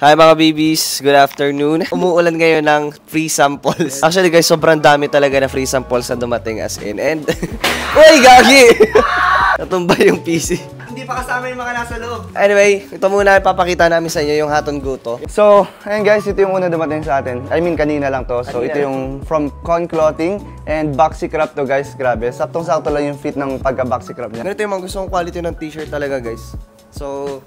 Hi mga babies, good afternoon. Umuulan ngayon ng free samples. Actually guys, sobrang dami talaga na free samples na dumating as in. And, uy, gagi! Natumba yung PC. Hindi pa kasama yung mga nasa loob. Anyway, ito muna ipapakita namin sa inyo yung Haton Guto. So, ayun guys, ito yung una dumating sa atin. I mean, kanina lang to. So, ito yung from Con Clothing and Boxy Crop to guys. Grabe, saktong-sakto lang yung fit ng pagka-Boxy Crop niya. Ganito yung mga gusto kong quality ng t-shirt talaga guys. So,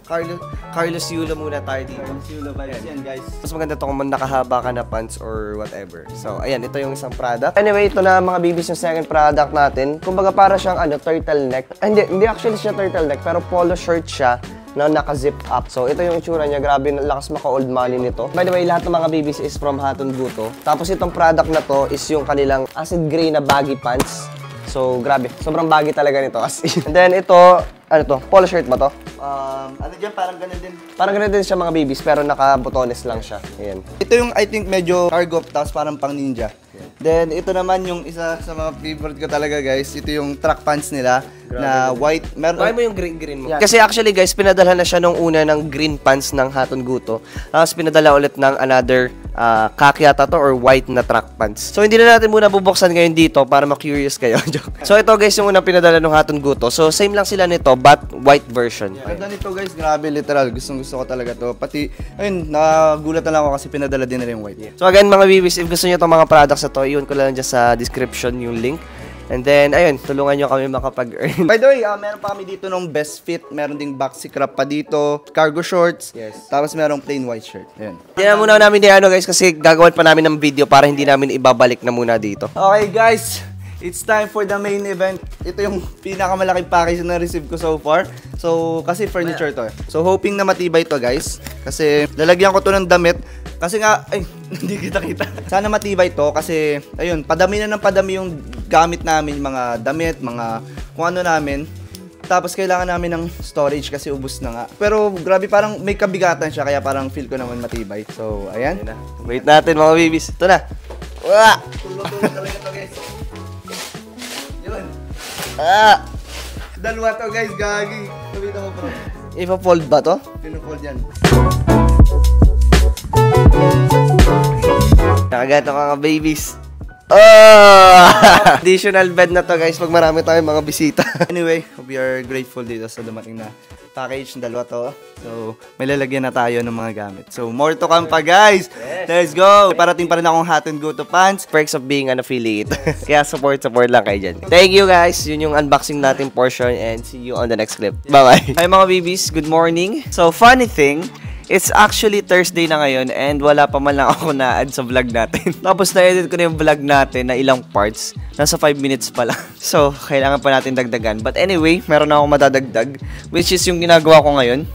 Carlos Yulo muna tayo dito. Carlos Yulo vibes yan guys. Mas maganda ito kung nakahaba ka na pants or whatever. So, ayan, ito yung isang product. Anyway, ito na mga babies yung second product natin. Kumbaga para siyang turtleneck. Hindi actually siya turtleneck, pero polo shirt siya na naka-zip up. So, ito yung itsura niya. Grabe, lakas maka-old money nito. By the way, lahat ng mga babies is from Haton Guto. Tapos itong product na to is yung kanilang acid gray na baggy pants. So, grabe. Sobrang baggy talaga nito. And then, ito, ano to? Polo shirt ba to? Ano dyan, parang ganun din. Parang ganun din siya mga babies, pero naka-botones lang siya. Ayan. Ito yung, I think, medyo cargo, tapos parang pang ninja. Then, ito naman yung isa sa mga favorite ko talaga, guys. Ito yung track pants nila na white. Try mo yung green mo. Yeah. Kasi actually, guys, pinadala na siya nung una ng green pants ng Haton Guto. Tapos pinadala ulit ng another khaki yata to or white na track pants. So, hindi na natin muna bubuksan ngayon dito para ma-curious kayo. So, ito guys, yung unang pinadala ng Haton Guto. So, same lang sila nito, but white version. Yeah. Ganda nito guys, grabe, literal. Gustong-gusto ko talaga to. Pati, ayun, nagulat na lang ako kasi pinadala din na rin yung white. Yeah. So, again, mga babies, if gusto nyo itong mga products na to, iyon ko lang dyan sa description yung link. And then, ayun, tulungan nyo kami makapag-earn. By the way, meron pa kami dito ng best fit. Meron ding Boxy Crop pa dito. Cargo shorts. Yes. Tapos merong plain white shirt. Ayan. Yan muna namin di guys kasi gagawin pa namin ng video para hindi namin ibabalik na muna dito. Okay guys, it's time for the main event. Ito yung pinakamalaking package na receive ko so far. So, kasi furniture to. So, hoping na matibay to guys. Kasi lalagyan ko to ng damit. Kasi nga, ay, hindi kita-kita. Sana matibay to kasi, ayun, padami na ng padami yung gamit namin, mga damit, mga kung ano namin. Tapos kailangan namin ng storage kasi ubos na nga. Pero grabe, parang may kabigatan siya kaya parang feel ko naman matibay. So, ayan. Wait natin mga babies. Ito na. Wala! Tulog-tulog talaga to guys. Yun. Dalawa to guys, gagi. Sabita mo bro. Ipa-fold ba to? Pinu-fold yan. Nakagato ka mga babies. Additional bed na to guys pag marami tayong mga bisita. Anyway, we are grateful dito sa dumating na package. Dalawa to. So, may lalagyan na tayo ng mga gamit. So, more to come pa guys. Yes. Let's go. Parating pa rin akong Haton Guto pants. Perks of being an affiliate. Kaya support lang kayo dyan. Thank you guys. Yun yung unboxing natin portion and see you on the next clip. Bye-bye. Hi mga babies. Good morning. So, funny thing, it's actually Thursday na ngayon and wala pa man lang ako na-add sa vlog natin. Tapos na-edit ko na yung vlog natin na ilang parts. Nasa 5 minutes pa lang. So, kailangan pa natin dagdagan. But anyway, meron na akong madadagdag. Which is yung ginagawa ko ngayon.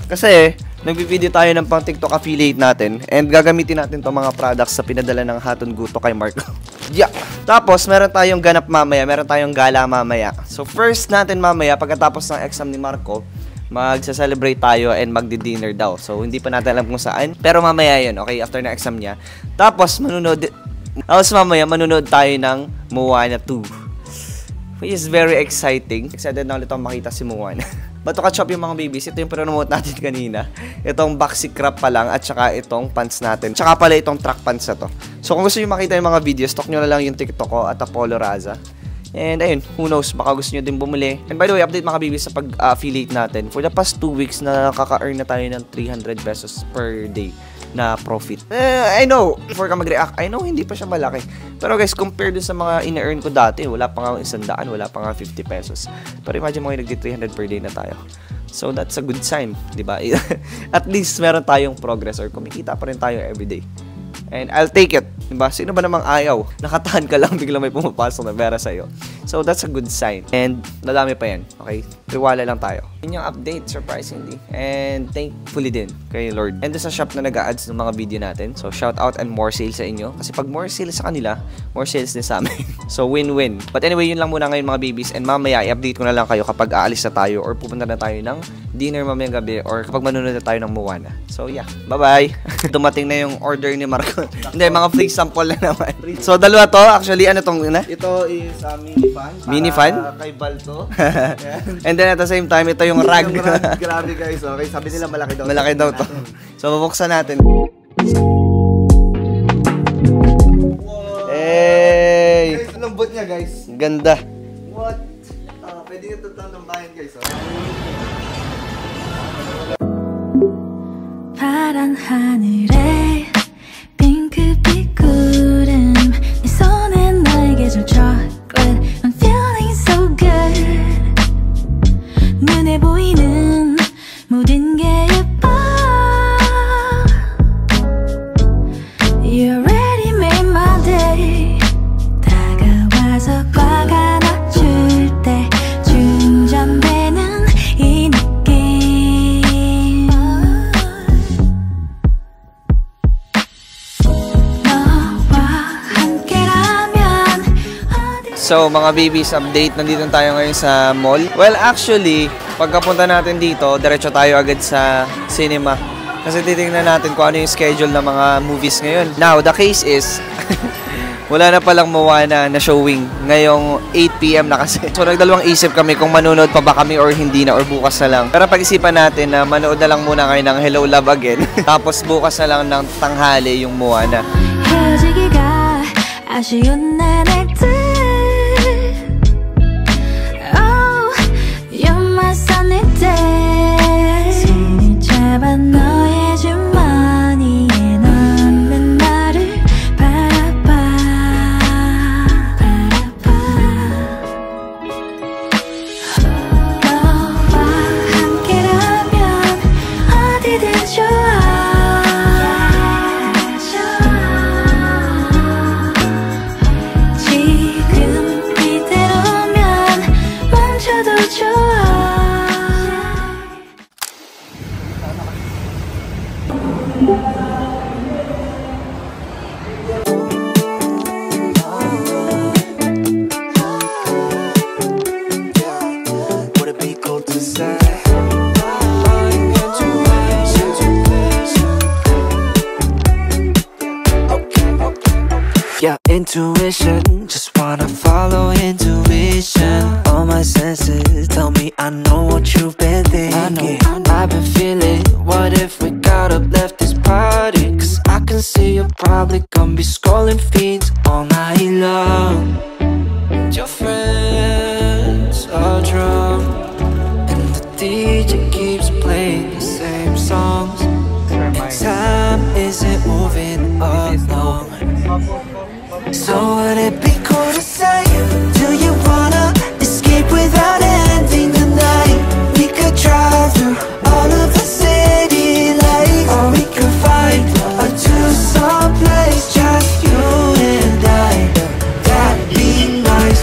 Kasi, nagbi-video tayo ng pang TikTok affiliate natin. And gagamitin natin itong mga products sa pinadala ng Haton Guto kay Marco. Yeah. Tapos, meron tayong ganap mamaya. Meron tayong gala mamaya. So, first natin mamaya, pagkatapos ng exam ni Marco, magsa-celebrate tayo and magdi-dinner daw. So, hindi pa natin alam kung saan. Pero mamaya yun, okay? After na exam niya. Tapos, mamaya, manunod tayo ng Moana 2. Which is very exciting. Excited na ulit akong makita si Moana. But to catch up yung mga babies, ito yung promote natin kanina. Itong Boxy Crop pa lang at saka itong pants natin. Tsaka pala itong track pants na to. So, kung gusto nyo makita yung mga videos, stock nyo na lang yung TikTok ko at Apollo Raza. And ayun, who knows, baka gusto nyo din bumili. And by the way, update mga babies sa pag-affiliate natin. For the past 2 weeks na nakaka-earn na tayo ng 300 pesos per day na profit. I know, before ka mag-react, I know hindi pa siya malaki. Pero guys, compared dun sa mga ina-earn ko dati, wala pa nga 100, wala pa nga 50 pesos. Pero imagine mo yung nagdi-300 per day na tayo. So that's a good sign, di ba? At least meron tayong progress or kumikita pa rin tayo everyday. And I'll take it. Diba? Sino ba namang ayaw? Nakatahan ka lang, biglang may pumapasok na pera sa'yo. So, that's a good sign. And, nadami pa yan. Okay? Tiwala lang tayo. Yun yung update, surprisingly. And, thankfully din kay Lord. And doon sa shop na nag-a-ads ng mga video natin. So, shout out and more sales sa inyo. Kasi pag more sales sa kanila, more sales din sa amin. So, win-win. But anyway, yun lang muna ngayon mga babies. And mamaya, i-update ko na lang kayo kapag aalis na tayo or pupunta na tayo ng dinner mamayang gabi or kapag manunod na tayo ng Moana. So, yeah. Bye-bye. Dumating na yung order ni Marco. Hindi, mga free sample na naman. So, dalawa to. Actually, ano tong una? Ito is mini fan. Mini fan? Kay Balto. And then at the same time, ito yung rag. Yung rag, grabe guys. Okay, sabi nila malaki daw. Malaki daw to. So, bubuksan natin. Hey! Guys, lambot niya guys. Ganda. What? Pwede nyo tutang ng bayan guys. 파란 하늘에 핑크빛 구름 네 손에 나에게 줄 chocolate I'm feeling so good 눈에 보이는 모든 게 예뻐 You already made my day 다가와서 꽉 안아줄 때 충전되는 이 느낌 So, mga babies, update. Nandito tayo ngayon sa mall. Well, actually, pagkapunta natin dito, diretso tayo agad sa cinema. Kasi titingnan natin kung ano yung schedule ng mga movies ngayon. Now, the case is, wala na palang Moana na showing ngayong 8 PM na kasi. So, nagdalawang isip kami kung manonood pa ba kami or hindi na or bukas na lang. Pero pag-isipan natin na manood na lang muna kayo ng Hello Love Again. Tapos bukas na lang ng tanghali yung Moana. 헤어지기가 아쉬운 내 날들 Oh, you're my sunny day 손을 잡아 너의 주머니에 넣는 나를 바라봐 너와 함께라면 어디든 좋아 Yeah, intuition, just wanna follow intuition. All my senses tell me I know what you've been thinking. I've been feeling, what if we got up, left this party? Cause I can see you're probably gonna be scrolling feeds all night long. And your friends are drunk, and the DJ keeps playing the same songs. And time isn't moving along. So would it be cool to say, do you wanna escape without ending the night? We could drive through all of the city lights, or we could find a two-song place, just you and I. That'd be nice.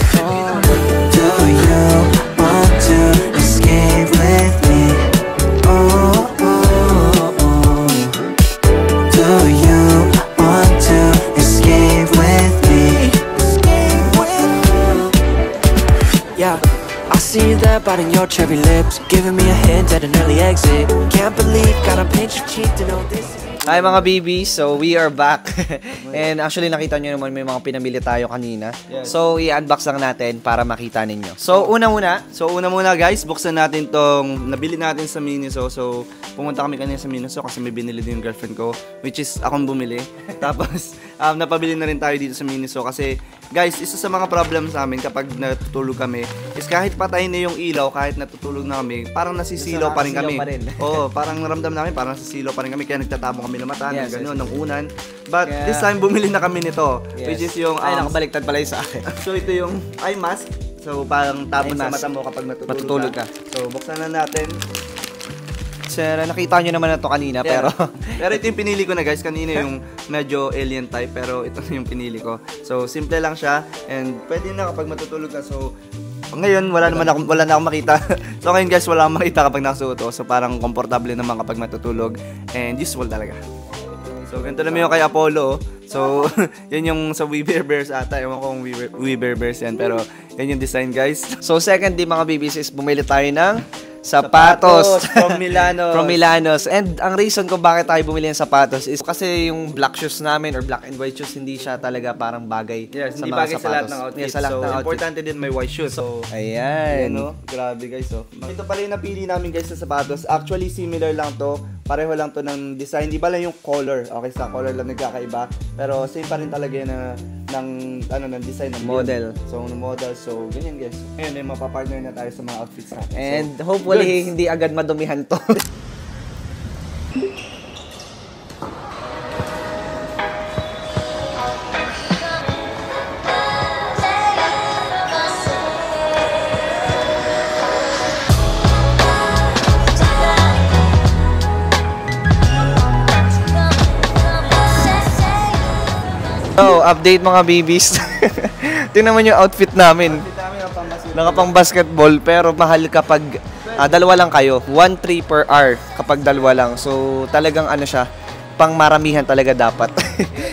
Do you want to escape with me? Oh, oh, oh. Do you want to escape with me? Yeah, I see you there biting your cherry lips, giving me a hint at an early exit. Can't believe, gotta pinch your cheek to know this is. Hi mga babies, so we are back. And actually nakita nyo naman may mga pinamili tayo kanina. Yes. So i-unbox lang natin para makita ninyo. So una muna Guys, buksan natin tong nabili natin sa Miniso. So pumunta kami kanina sa Miniso kasi may binili din yung girlfriend ko, which is akong bumili. Tapos napabili na rin tayo dito sa Miniso kasi guys, isa sa mga problem sa amin kapag natutulog kami is kahit patay na yung ilaw, kahit natutulog na kami, parang nasisilaw pa rin kami. Oo, parang naramdam namin parang nasisilaw pa rin kami kaya nagtatapon kami ng mata, Yes, gano'n, ng unan. But this time bumili na kami nito, which is yung ay, nakabaliktad pala yung sa akin. so ito yung eye mask. So parang tapon Eye sa mask. mata mo kapag Matutulog ka. So buksan na natin. Sir, nakita nyo naman na to kanina, pero Pero ito yung pinili ko na guys. Kanina yung medyo alien type, pero ito na yung pinili ko. So simple lang siya and pwede na kapag matutulog ka. So ngayon wala na akong makita. So ngayon guys, wala akong makita kapag nakasuot ko. So parang komportable naman kapag matutulog and useful talaga. So ganito naman yung kay Apollo. So yan yung sa We Bear Bears ata. Ewan ko kung We Bear Bears yan, pero yan yung design guys. So second day mga babies is bumili tayo ng Sapatos. From Milano. From Milanos. And ang reason ko bakit tayo bumili ng sapatos is kasi yung black shoes namin or black and white shoes, hindi siya talaga parang bagay Yes, sa hindi mga bagay sapatos. sa lahat ng outfit. Yes, sa lahat So, ng outfit. importante din may white shoes. So, Ayan. no? Grabe guys, oh. Ito pala yung napili namin guys sa sapatos. Actually, similar lang to. Pareho lang to ng design. Di ba lang yung color? Okay, sa color lang nagkakaiba. Pero same pa rin talaga yun ng design ng Model. So, model. So, ganyan guys. Ngayon, may mapapartner na tayo sa mga outfits natin. And so, hopefully, goods. hindi agad madumihan to. So, update mga babies. Tingnan mo yung outfit namin. Nakapang basketball pero mahal kapag dalawa lang kayo. 1.3 per hour kapag dalawa lang. So talagang ano siya, pang maramihan talaga dapat.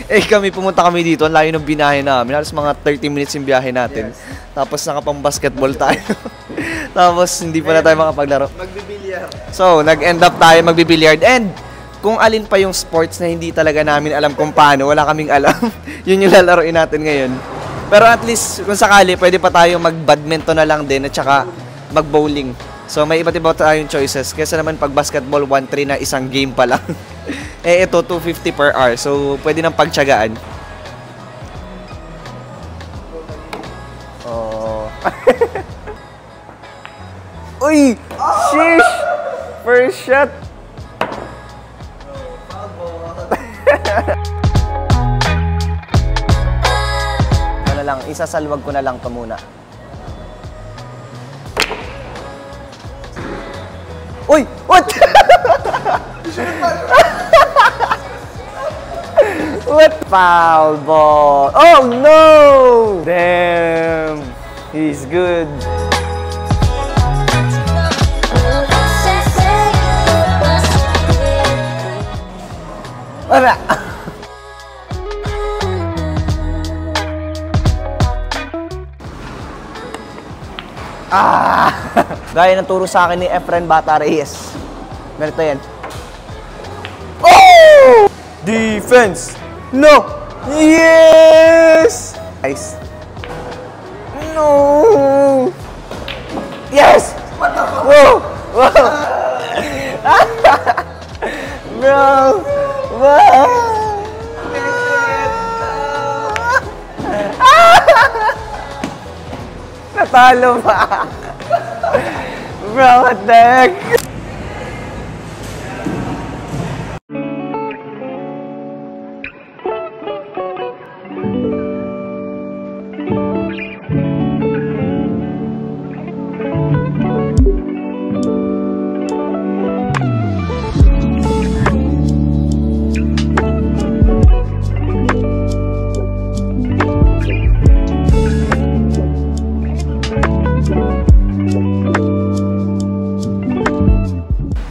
Eh kami pumunta kami dito, ang layo ng binahe namin. Halos mga 30 minutes yung biyahe natin. Yes. Tapos nakapang basketball tayo. Tapos hindi pa na tayo makapaglaro. Magbibilyar. So nag-end up tayo magbibilyard and kung alin pa yung sports na hindi talaga namin alam kung paano, wala kaming alam. Yun yung lalaroin natin ngayon. Pero at least, kung sakali, pwede pa tayo mag-badminton na lang din at saka mag-bowling. So, may iba't iba tayong choices. Kesa naman pag basketball, 1-3 na isang game pa lang. Eh, ito, 250 per hour. So, pwede nang pagtyagaan. Oh. Uy! Sheesh! First shot! Ano lang, isasalwag ko na lang to muna. Uy! What? What? Foul ball. Oh no! Damn! He's good. Wala! Gaya ng turo sa akin ni Efren Bata Reyes. Ganito yan. Oh! Defense! No! Yes! Nice. No! Yes! Whoa! Whoa! Bro! Wow! Natalo pa! Bro, what the heck?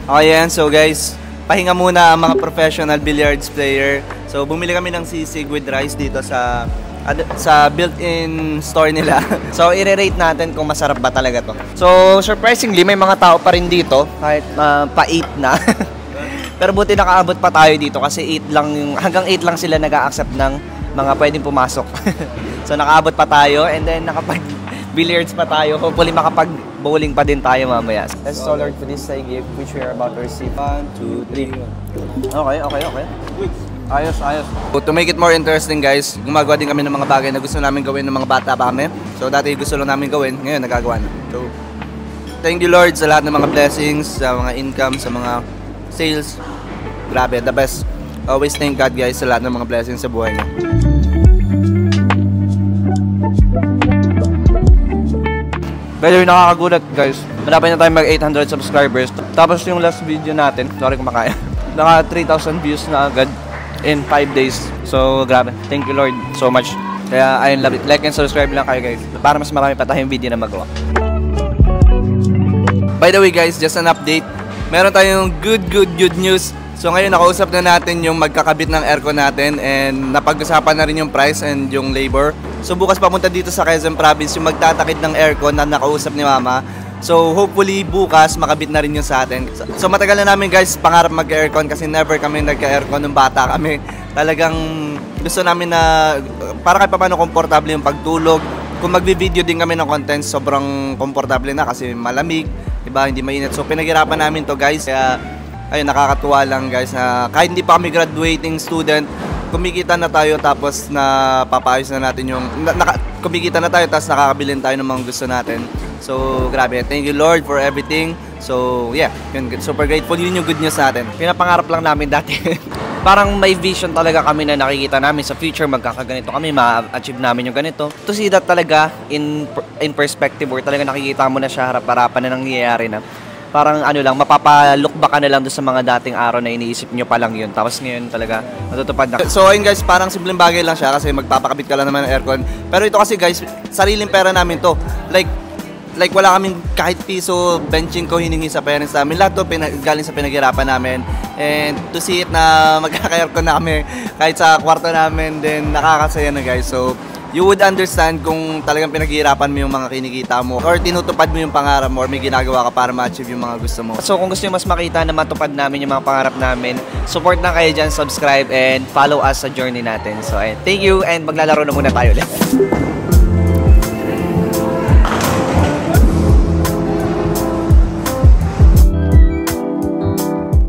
Okay yan, so guys, pahinga muna ang mga professional billiards player. So bumili kami ng sisig with rice dito sa built-in store nila. So, i-rate natin kung masarap ba talaga to. So, surprisingly, may mga tao pa rin dito, kahit pa-8 na. Pero buti nakaabot pa tayo dito kasi 8 lang yung, hanggang 8 lang sila nag-a-accept ng mga pwedeng pumasok. So, nakaabot pa tayo and then nakapag-billiards pa tayo. Hopefully, makapag-bowling pa din tayo mamaya. Let's so Lord for this gift which we are about to receive. 1, 2, 3. Okay. Ayos. So, to make it more interesting guys, gumagawa din kami ng mga bagay na gusto namin gawin ng mga bata pa kami. So dati gusto lang namin gawin, ngayon nagagawa na. So, thank you Lord sa lahat ng mga blessings, sa mga income, sa mga sales. Grabe, the best. Always thank God guys sa lahat ng mga blessings sa buhay niyo. By the way, nakakagulat guys. Malapit na tayo mag 800 subscribers. Tapos yung last video natin, sorry kung makaya, naka 3,000 views na agad in 5 days. So, grabe. Thank you Lord so much. Kaya, I love it. Like and subscribe lang kayo guys. Para mas marami pa tayong video na magawa. By the way guys, just an update. Meron tayong good news. So ngayon nakausap na natin yung magkakabit ng aircon natin and napag-usapan na rin yung price and yung labor. So bukas papunta dito sa Quezon Province yung magtatakid ng aircon na nakausap ni Mama. So hopefully bukas makabit na rin yun sa atin. So matagal na namin guys pangarap mag-aircon kasi never kami nagka-aircon nung bata kami. Talagang gusto namin na para kahit paano komportable yung pagtulog. Kung magbi-video din kami ng content, sobrang komportable na kasi malamig, diba? Hindi mainit. So pinaghirapan namin to guys. Kaya ayun, nakakatuwa lang guys na kahit hindi pa kami graduating student, kumikita na tayo tapos na papaayos na natin yung kumikita na tayo tapos nakakabilin tayo ng mga gusto natin. So grabe, thank you Lord for everything. So yeah, yun, super grateful. Yun yung good news natin. Pinapangarap lang namin dati. Parang may vision talaga kami na nakikita namin sa future, magkakaganito kami, ma-achieve namin yung ganito. To see that talaga in perspective or talaga nakikita mo na siya harap-harapan na nangyayari na. Parang ano lang, mapapalook back ka na lang doon sa mga dating araw na iniisip nyo pa lang yun. Tapos ngayon talaga natutupad na. So ayun guys, parang simpleng bagay lang siya kasi magpapakabit ka lang naman ng aircon. Pero ito kasi guys, sariling pera namin to. Like wala kaming kahit piso benching ko hiningi sa parents namin. Lahat to galing sa pinaghirapan namin. And to see it na magkaka-aircon na kami kahit sa kwarto namin, then nakakasaya na guys. So you would understand kung talagang pinaghihirapan mo yung mga kinikita mo or tinutupad mo yung pangarap mo or may ginagawa ka para ma-achieve yung mga gusto mo. So kung gusto nyo mas makita na matupad namin yung mga pangarap namin, support na kayo dyan, subscribe and follow us sa journey natin. So ayun, thank you and maglalaro na muna tayo ulit.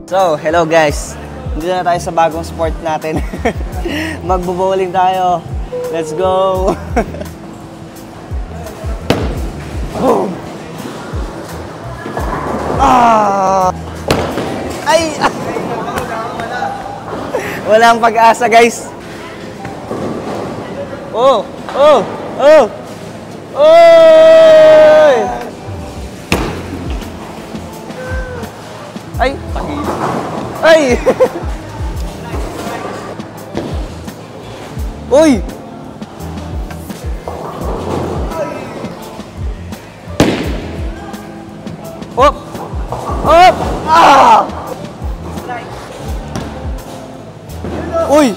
So, hello guys. Dito na tayo sa bagong sport natin. Magbo-bowling tayo. Let's go. Boom. Ah! Ay! Walang pag-asa, guys. Oh! Oh! Oh! Oy! Ay! Ay! Uy! Op! Op! Ah! Uy!